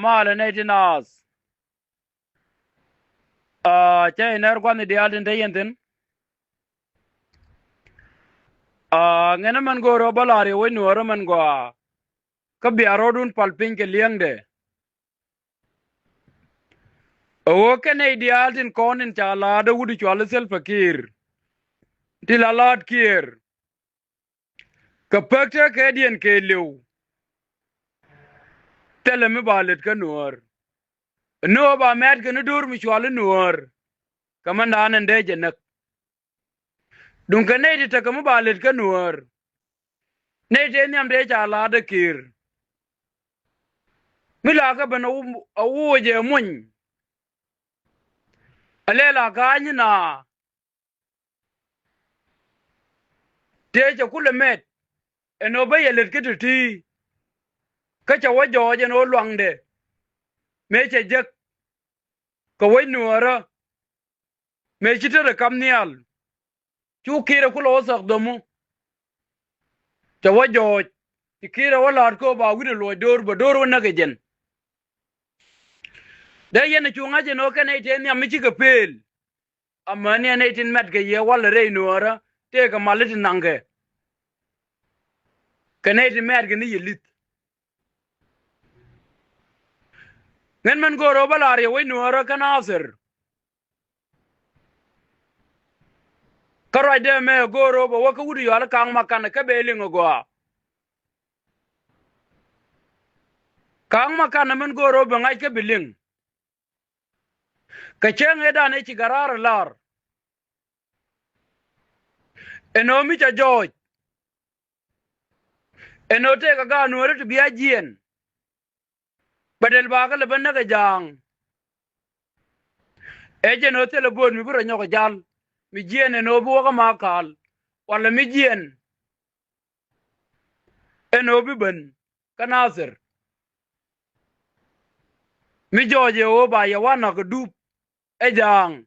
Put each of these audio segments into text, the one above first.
Mala netinas. Chay ner kwani dialin tayentin. Ngena man go ro balari we nuoro man go. Ka biarodun palpin ke liangde. O kene dialin konin chala da wudi chwala sel fakir. Tilalat kir. Ka pekte ke dien ke liu. Tele mi balit ka nuor. No ba met ke nudur mi chwala nuor. Kamanda anan de jenak. Dun ka ne di takamu balit ka nuor. Ne te nyam de chala da kir. Mila ka bana awu je mun. Alela ganyi na. Teje kule met. Eno ba yelet kitu ti. Kacha wajo je no luangde. Meche jek. Ka wai nuara. Meche tere kamnial. Chu kira kula osak domu. Cha wajo. Kira wala ko ba wida lo dor ba dor wana ke jen. Da yene chunga je no kene ite ni amichi ka pel. Amani ane itin met ke ye wala rei nuara. Te ka malit nange. Kene ite met ke ni yelit. Ngen man go ro balari we nuara kanasir. Karai de me go ro ba waka wudi yala kang makana ka beling go. Kang makana man go ro ba ngai ka biling. Ka cheng eda ne chigarar lar. Eno mi cha joj. Eno te ka ga nuara tu biya jien. Badel ba ka leban na ka jang. Eje no te lebon mi bura nyoko jal. Mi jien eno bu waka makal. Wala mi jien. Eno bi ben. Kanasir. Mi joje o ba ya wana ka dup. Ejang.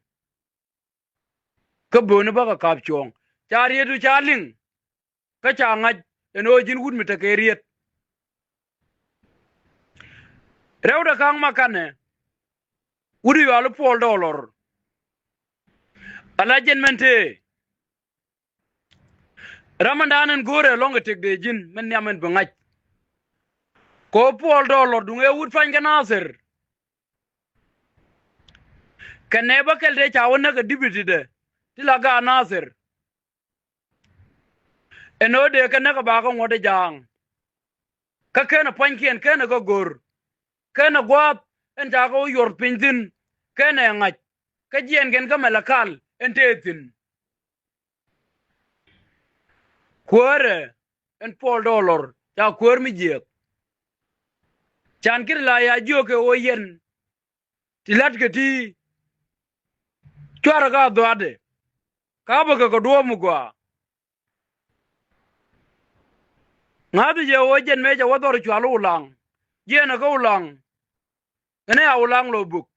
Ka bonu ba ka kapchong. Chari edu chaling. Ka changaj. Eno jin wud mi takeriet. Rewda kang makane. Wudi yalu $4. Alajen mente. Ramandanen gore longa tek de jin. Men yamen bangaj. Ko $4 dunge wud fany ka nasir. Kaneba kelde chawana ka dibiti de. Tilaga nasir. Eno de kanaka baka ngode jang. Ka kena pankien kena ka gor. Kena guap. Enta ka yor pintin. Kena ngaj. Ka jien gen ka melakal. Entetin. Kuare. En $4. Cha kuar mi jek. Chan kiri la ya joke o yen. Tilat ke ti. Chwara ka doade. Kaba ka kodua mugwa. Ngadu je o jen meja wador chwalu ulang. Jena ka ulang. Ene ya ulang lo buk.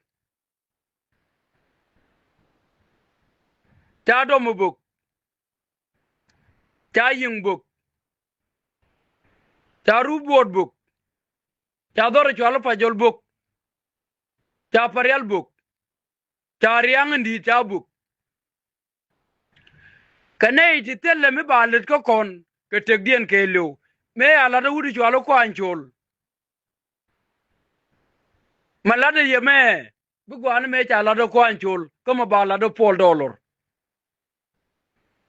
Cha domu buk. Cha ying buk. Cha rubuot buk. Cha dor chwalu pajol buk. Cha parial buk. Cha riang di cha buk. Kane iti telle mi balit ko kon. Ke tegdien ke liu. Me ala da wudi chwalu ko anchol. Malada ye me. Bugwana me cha ala da ko anchol. Kama ba ala da $4.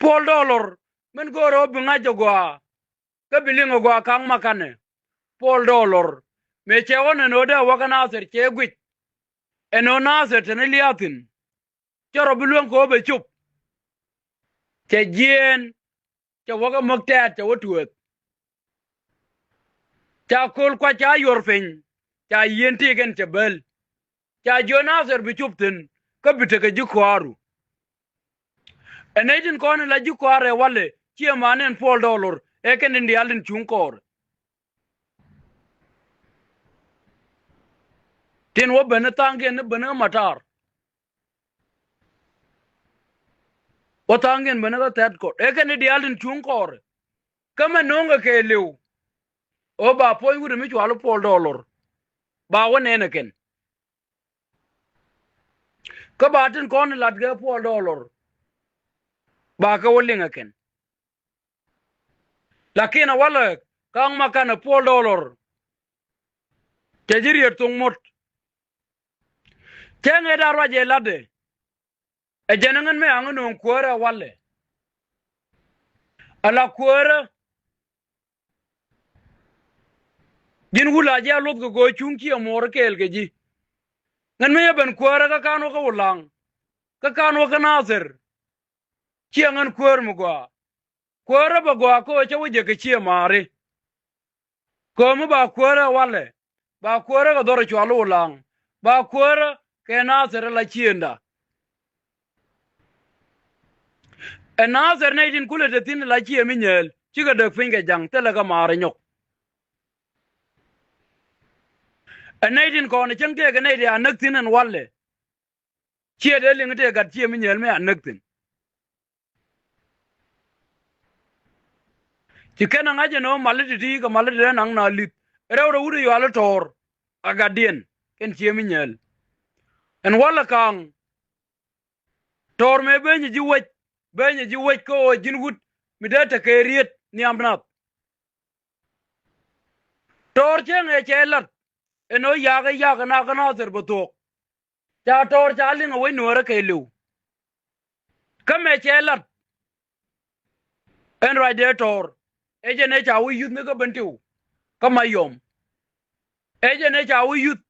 $4. Men goro binga jogwa. Ka bilingo gwa kang makane. $4. Me che wane no da waka nasir che gwit. Eno nasir tene liatin. Choro biluang ko be chup. Che jien. Che waka maktat che watuet. Cha kol kwa cha yorfin. Cha yien tigen che bel. Cha jo nasir bi chuptin. Ka biteke jikwaru. Enejin kone la jikware wale. Chia manen $4. Eken indi alin chunkor. Tin wo bene tangen bene matar. O tangen bene ka ted kot. Eken indi alin chunkor. Kama nonga ke liu. O ba poy wude mi chwalu $4. ba wone ne ken ka batin kon lat ga $4 ba ka wolinga ken lakini wala kang makana $4 tejiri tung mot kenge darwa je lade e jenengen me angun kuara wale ala kuara din wula je lot go chunki amor kel ke ji ngan me ben kuara ka kanu ka wulang ka kanu ka nasir kiangan kuar mu gwa kuara ba gwa ko che wuje ke chi mare ko mu ba kuara wale ba kuara ga dor chwalu wulang ba kuara ke nasir la chienda e nasir ne din kule de tin la chi minyel chi ga de finge jang tele ga mare nyok anaydin ko ne changte ga nayde anaktin an walle chi de lingte ga chi minyel me anaktin ci kana ngaje no malati ti ga malati nang na lit rewro wudu yo ala tor aga dien ken ci mi nyel en wala kang tor me benye ji waj ko jin wut mi data keriet ni amnat tor chenge chelat eno yaga na kana ser botok ta tor chali no we nora kelu kame chelat en radiator eje ne cha wi yut ne ga bantiu kama yom eje ne cha wi yut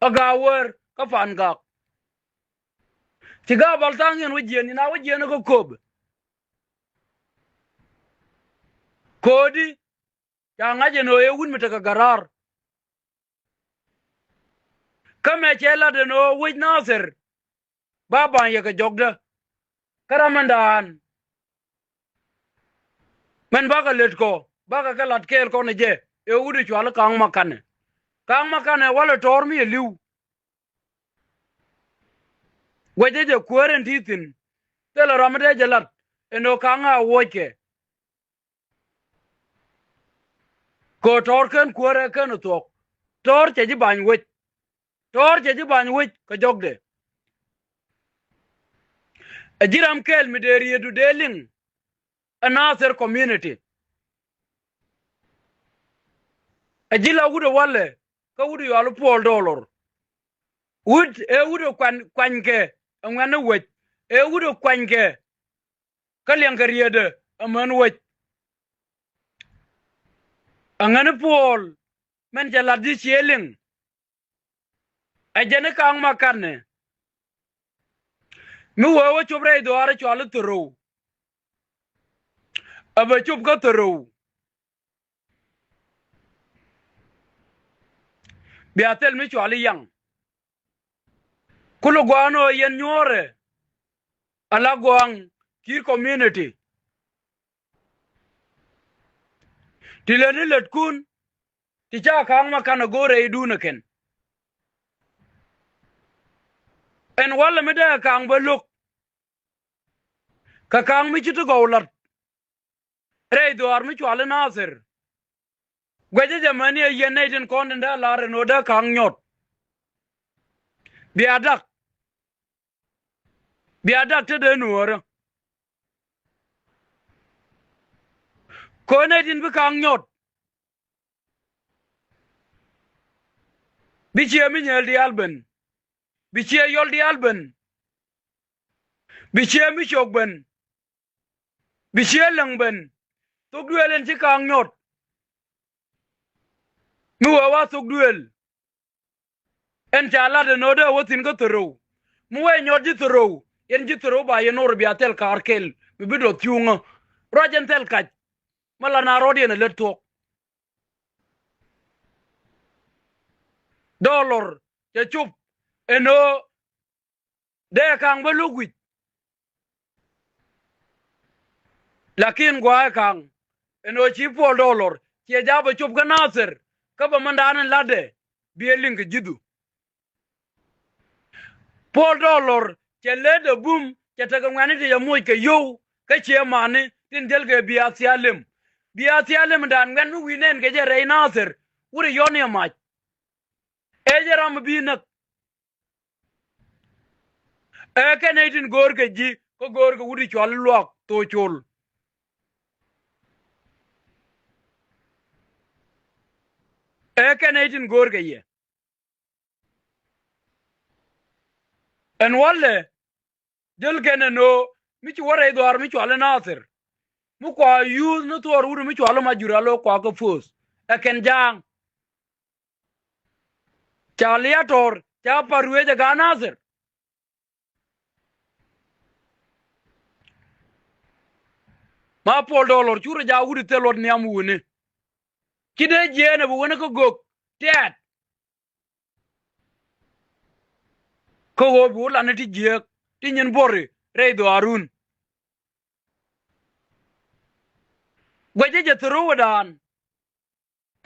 agawer ka fan gak tiga baltang yen wajien na wajien ko kob kodi ya ngaje no e wun mitaka garar kame chela de no wij nasir baba ye ka jogda karamandan men baga letko baga ka latkel ko ne je e wudu chwal kang makane wala tormi e liu wajeje kueren titin tela ramade jalat eno kanga woke ko torken kuere ken tok tor cheji banwech ka jogde ajiram kel mideri edu deling another community ajila wudo wale ka wudo yo $4 wud e wudo kwanke ngane wech e wudo kwanke kalyan kariede aman wech angane pol men jala di cheling ajene kang makane mi wewe chobre do ara chwalu tro aba chup ka tro biatel mi chwali yang kulu gwano yen nyore ala gwang ki community tileni letkun ticha kang makana gore iduna ken en wala meda kang beluk ka kang mi chitu gowlat rey do ar mi chwale nasir gwaje jamani yen naiden kondenda lare no da kang nyot biadak te de nuora ko naiden bi kang nyot bi che mi nyel di alben bi che yol di alben bi che mi chokben bi che langben to duelen ci kang nyot mi wa to duel en chala de no de wotin ko toro mu we nyot ji toro yen ji toro ba yen or biatel karkel mi bido tiunga rojen tel kaj mala na rodi en letto dollar ke chup eno de kang belugwi lakin gwa kang eno chi $4 ke jaba chup ga nasir ka ba mandanan lade bieling jidu $4 ke lede bum ke taga ngani de yamoy ke yo ka che mane tin delge biasialem dan ngan winen ke je rey nasir uri yoni ma ejeram binak kenetin gorga ji ko gorga wudi chwal luok to chul kenetin gorga ye en walle del kene no mi ci wara idwar mi chwal nasir mu kwa use no tor wudi mi chwal ma juralo kwa ko fus ken jang chalia tor cha parwe ga nasir ma pol dollar chura ja wudi telot niam wune kide jene bu wona ko gok tet ko wo bu la ne ti je ti nyen bori re do arun gwaje je tro wadan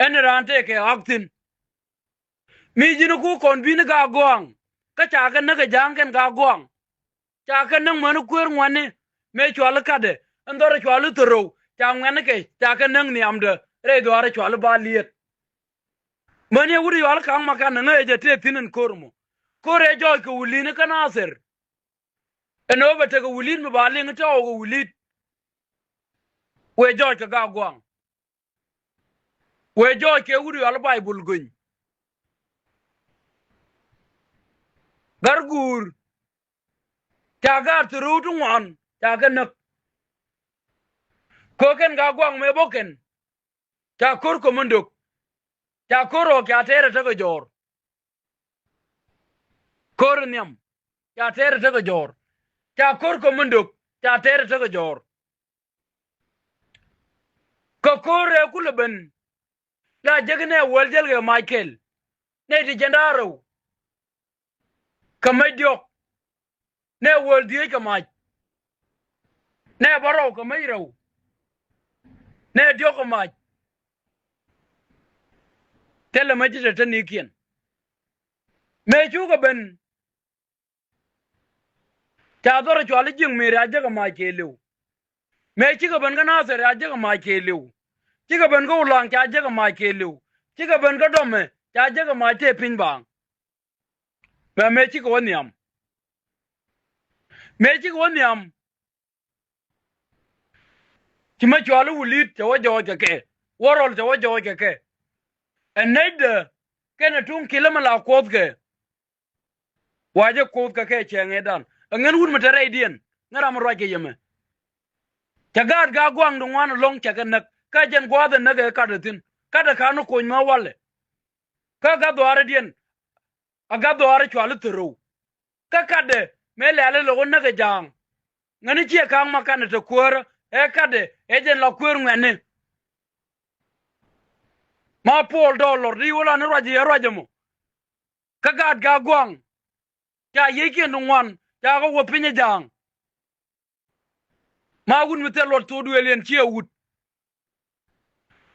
en rante ke aktin mi jinu ku kon bi ne ga goang ka cha ga ne ga jangen ga goang cha ka nang manu kwer ngwane me chwal kade ndor chwal tro cha ngwane ke cha ka nang ni amde re do ara chwal ba liet mane wuri yal kang makan na je te tinin kormo kore jo ko wuline kanaser eno bete ko wulin mi ba ling to ko wulit we jo ka ga gwang we jo ke wuri yal bible gun gargur ta ga tru tu wan ta ga nak ko ken ga gwang me boken ta kor ko munduk ta koro ka tere ta ga jor kor nyam ta tere ta ga jor ta kor ko munduk ta tere ta ga jor ko kore kulben la jegne waljel ga michael ne di jandaro kamadiok ne woldi kamaj ne baro kamayro ne dio kamaj tele majita tanikian me chuga ben ta dora chwali jing me raja ga makelu me chiga ben ga nasere raja ga makelu chiga ben ga ulang ta jaga makelu chiga ben ga dome ta jaga mate pinbang me chiga woniam me chiga woniam chima chwalu wulit to wajo ke worol to wajo ke enede kena tung kilama la kod ke waje kod ke chenge dan ngen wun matare dien ngara mo roke yeme tagad ga gwang dong wan long chaga nak ka jen gwada naga ka datin kada kanu ko ma wale ka ga doare dien aga doare chwalu tero ka kade me lele lo naga jang ngani chi ka makana to kwor kade ejen la kwor ngene ma pol dollar di wala ne roje mo ka gad ga gwang ta yeke ndwan ta go wopinya jang ma wun mi telot to duelen chi awut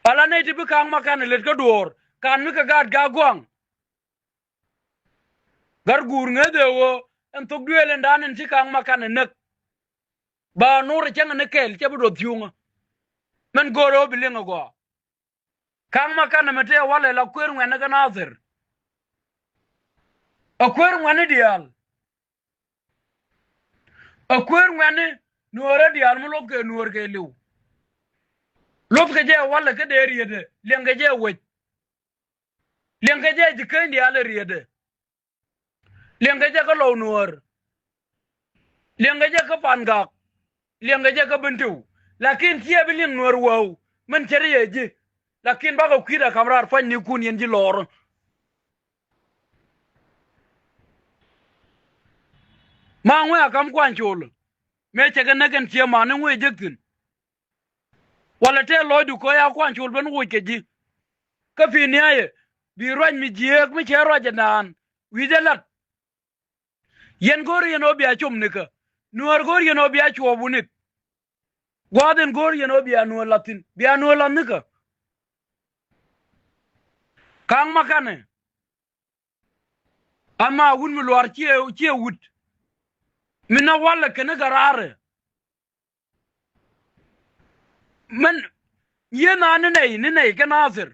ala ne tibi kang makana let ka dor kan mi ka gad ga gwang gar gur ngede wo en to duelen danen chi kang makana nek ba nore changa ne kel che do thiunga men goro bilinga go kang makana mete wale la kwer ngene ka nazir akwer ngene dial akwer ngene nuore dial mo lobke nuor ke liu lobke je wala ke de riede lenge je wet lenge je diken dial riede lenge je ka lo nuor lenge je ka pangak lenge je ka bentu lakin tie bilin nuor wow men chere je lakin bago kwida kamrar fan ni kun yen ji lor ma ngwe akam kwan chul me chega nagen tie ma ne ngwe jektin wala te lodu ko ya kwan chul ben wo keji ka fi niaye bi roñ mi jiek mi che roje nan wi de lat yen gor yen obi achum nika nuor gor yen obi achu bunik gwaden gor yen obi anu latin bi anu lan nika kang makane ama wun mi lor chi wut mina wala kene garare men yena ne nei ke nazir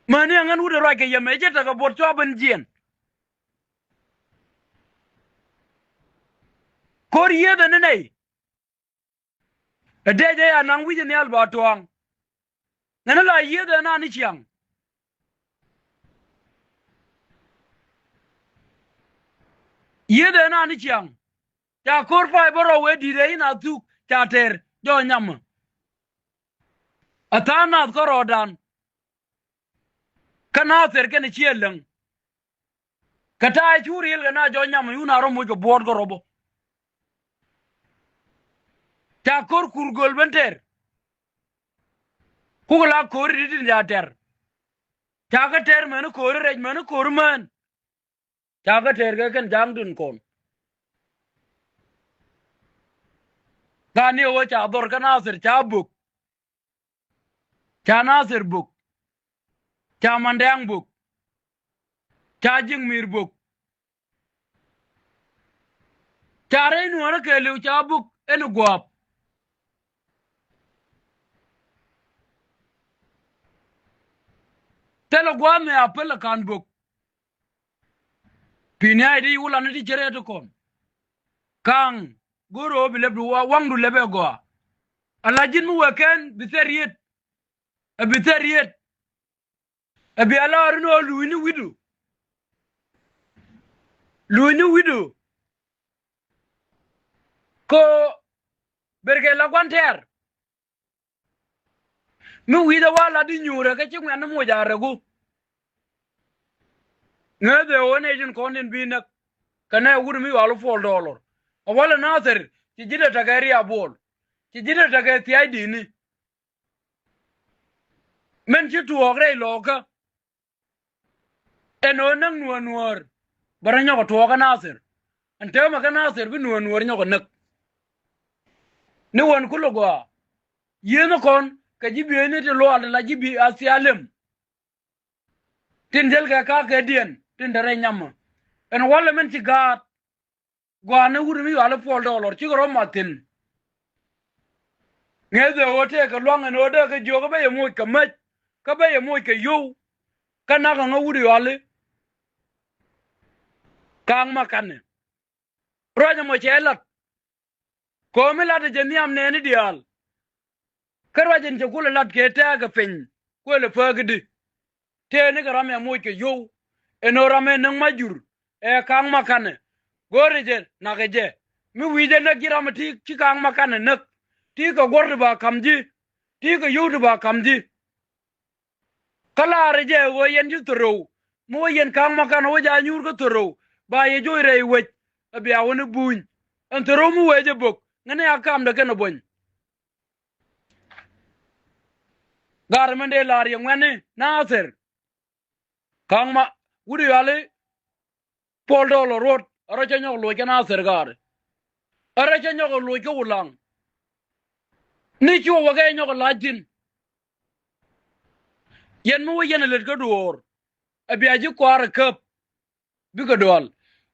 mani angan ude roi ke yeme je ta ka bot cho ben jien kor ye de ne nei de je ya nang wi je ne al ba toang nana la ye de na ni chiang ye de na ni chiang ta kor fa boro we di de ina tu ta ter do nyam atana ko rodan kana ter ken chieleng kata churi el na jo nyam yuna ro mo jo bor go robo ta kor kurgol benter kugla kor di ja ter ta ka ter men kor rej men kor man ta ka ter ga ken jang dun kon gani o cha dor kana ser cha buk cha nasir buk cha mandang buk cha jing mir buk cha re nu na ke lu cha buk en guap telo guap me apel kan buk pinya di wula na di jere to kon kang goro bi lebu wang du lebe go alajin mu weken biteriet biteriet abi ala arno luini widu ko berge la kwanter mi wida wala di nyura ka ci ngana mo jaregu ngade wone jin konin binak kana wuru mi walu fol dollar wala nasir ci jida tagari abol ci jida tagari ti ay dini men ci tuogre loka eno nang nuor baranyo ko tuoga nasir ante ma ka nasir bi nuor nyoko nak ni won kulo go yeno kon ka jibi ne te lo ala la jibi asialem tin del ka ke dien tin dare nyama en wala men ci gat gwana wuri mi wala fol dollar ci goro matin ngeze wote ka longa no de ka joga ba yemo ka mat ka ba yemo ka yo kana ka ngawuri wale kang makane roja mo chelat ko mi lata jeniam ne ni dial karwajen je kula lat ke ta ga fen ko le fagdi te ne garam ya mo ke yo eno rame nang majur e kang makane goreje na geje mi wije na giram ti ci kang makane nak ti ko gordu ba kamji ti ko yudu ba kamji kala reje wo yen ju toro mo yen kang makane wo ja nyur ko toro ba ye joy re we abi awon buñ en toro mu weje bok ngane akam da ken boñ garmende lar ye ngane nasir kang ma wuri yale pol dolo rot ara chanyo lo ke nasir gar ara chanyo lo ke ulang ni chu wa ge nyo lajin yen mu yen le ko dor abi aji kwar kap bi ko dol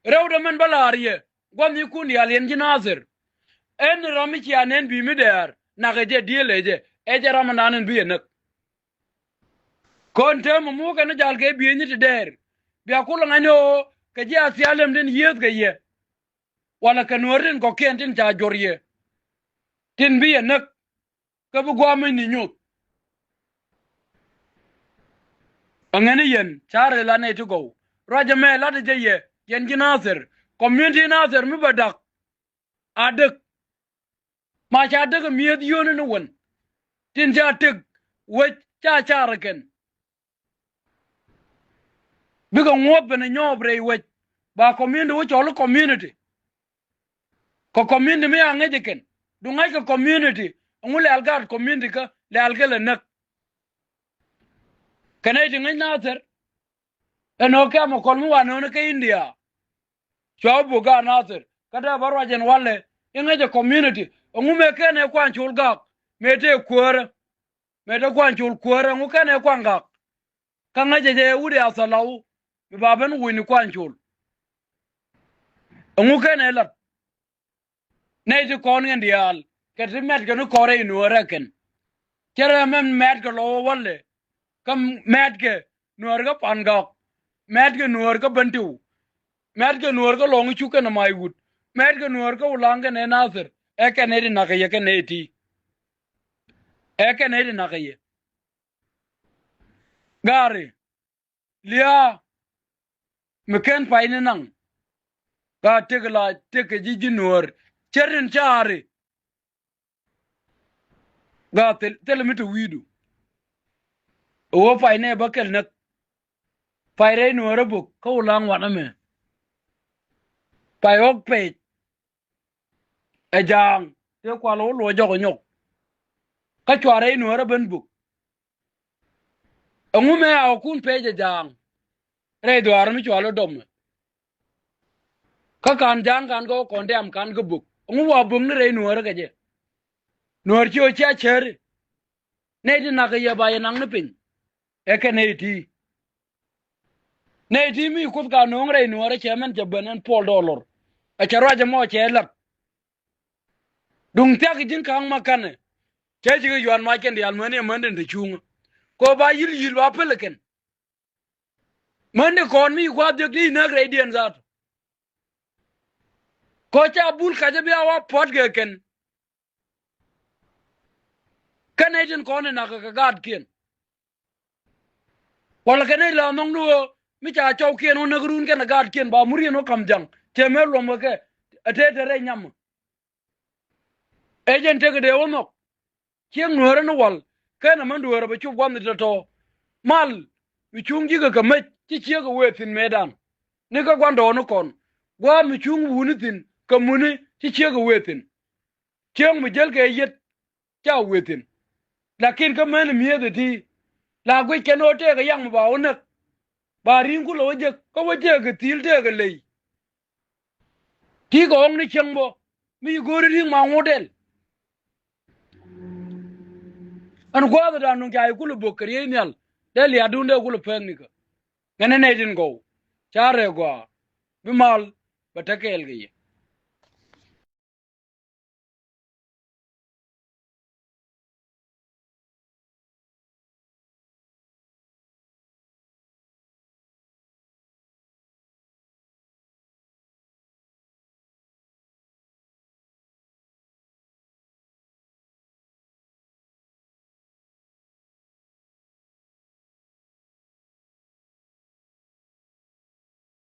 rewda men balariye gwam yi kun yal yen jinazir en rami ci anen bi mi der na geje dieleje e jara mananen bi enak kon tem mu ka na jal ke bi ni te der bi akulu ngano ke ji asialem den yet ge ye wala kan worin ko kentin ta jorye tin bi enak ka bu gwam ni nyut angani yen chare la ne to go roja me la de ye yen jinazir community nazir mi badak adak ma cha daga miyad yonu no won tin ja tek we cha charaken biga ngob na nyobre we ba community wo cholo community ko community me angeje ken du ngai ko community ngule algar community ka le algele nak kanay de ngai nazir eno ka mo kolmu wano ne ka india chwa buga nazir kada barwajen wale ingeje community ngume kene kwa chulga mete kuore mete kwa chul kuore ngukene kwa ngak kangaje je uri asalau baben wini kwa chul ngukene lat neji kon ngendial kete met genu kore inu reken kere men met ko lo wale kam met ke nuar ga pangak met ga nuar ga bantu met ga nuar ga long chu ka na mai wut met ga nuar ga ulang ga ne nasir e ka ne na ga ye ka ne ti e ka ne na ga ye gari lia meken pai ne nang ga tegla teke ji nuar cherin chari ga tel mitu widu o pai ne bakel na pai re nuar bu ko ulang wa na me pai ok pe e jang te kwa lo jogo nyok ka chware nuar ben bu ngume a kun pe jang re dwar mi chwalo dom ka kan jang kan go kondam kan go buk ngu wa bung ne re nuar ga je nuar chi o cha cher ne di na ga ya ba nang ne pin e ke ne ti mi ku ka no re nuar che men je benen $1 a charo je mo che lap dung ta gi jin kan makane che ji ga yuan ma ken di al mane man den de chung ko ba yil ba peleken man de kon mi kwa de ni na re dien zat ko cha bul ka je bi awa pot ge ken kanajin kone na ka gad kien wala kane la nong nu mi cha chaw kien on nagrun ke na gad kien ba muri no kam jang te me lo mo ke ate tere nyam ejen te de ono kien nuore no wal kana man duore ba chu gwam de to mal mi chung ji ga me ti chi ga we tin medan ni ka gwando no kon gwa mi chung wuni tin ka muni ti chi ga we tin kien mi jel ke yet cha we tin lakin ka men mi de ti la gwe keno te ga yang ba ona ba rin ku lo je ko je ga til te ga le ti go ong ni cheng bo mi go ri ma model an gwa da nu ga ku lo bokri nyal del ya dunde ku lo pen ni ka ngene ne din go chare go bi mal ba ta kel gi